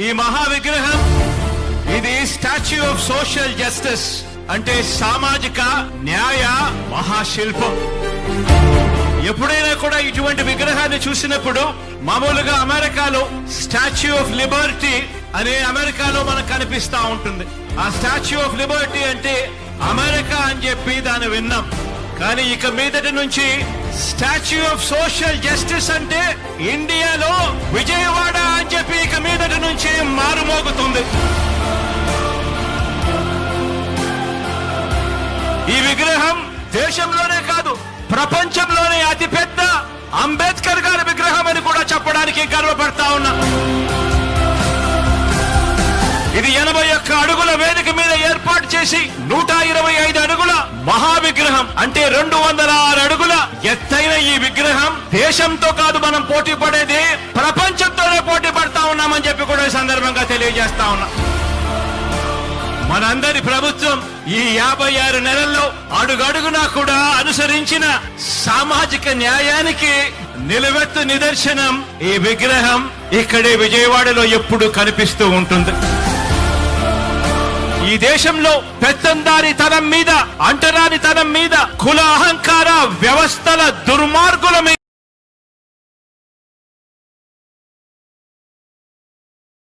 ఈ మహా విగ్రహం ఇది స్టాచ్యూ ఆఫ్ సోషల్ జస్టిస్, అంటే సామాజిక న్యాయ మహాశిల్పం. ఎప్పుడైనా కూడా ఇటువంటి విగ్రహాన్ని చూసినప్పుడు మామూలుగా అమెరికాలో స్టాచ్యూ ఆఫ్ లిబర్టీ అనే అమెరికాలో మనకు కనిపిస్తా ఉంటుంది. ఆ స్టాచ్యూ ఆఫ్ లిబర్టీ అంటే అమెరికా అని చెప్పి దాన్ని విన్నాం. కానీ ఇక మీదటి నుంచి స్టాచ్యూ ఆఫ్ సోషల్ జస్టిస్ అంటే ఇండియాలో విజయవాడ అని చెప్పి ఇక మీదటి నుంచి మారుమోగుతుంది. ఈ విగ్రహం దేశంలోనే కాదు ప్రపంచంలోనే అతిపెద్ద అంబేద్కర్ గారి విగ్రహం అని కూడా చెప్పడానికి గర్వపడతా ఉన్నా. ఇది 81 అడుగుల వేదిక మీద ఏర్పాటు చేసి 125 అడుగుల మహా విగ్రహం, అంటే 206 అడుగుల ఎత్తైన ఈ విగ్రహం దేశంతో కాదు మనం పోటీ పడేది, ప్రపంచంతోనే పోటీ పడతా ఉన్నామని చెప్పి కూడా ఈ సందర్భంగా తెలియజేస్తా ఉన్నా. మనందరి ప్రభుత్వం ఈ 56 నెలల్లో అడుగడుగునా కూడా అనుసరించిన సామాజిక న్యాయానికి నిలువెత్తు నిదర్శనం ఈ విగ్రహం ఇక్కడే విజయవాడలో ఎప్పుడు కనిపిస్తూ ఉంటుంది. ఈ దేశంలో పెత్తందారితనం మీద, అంటరానితనం మీద, కుల అహంకార వ్యవస్థల దుర్మార్గుల మీద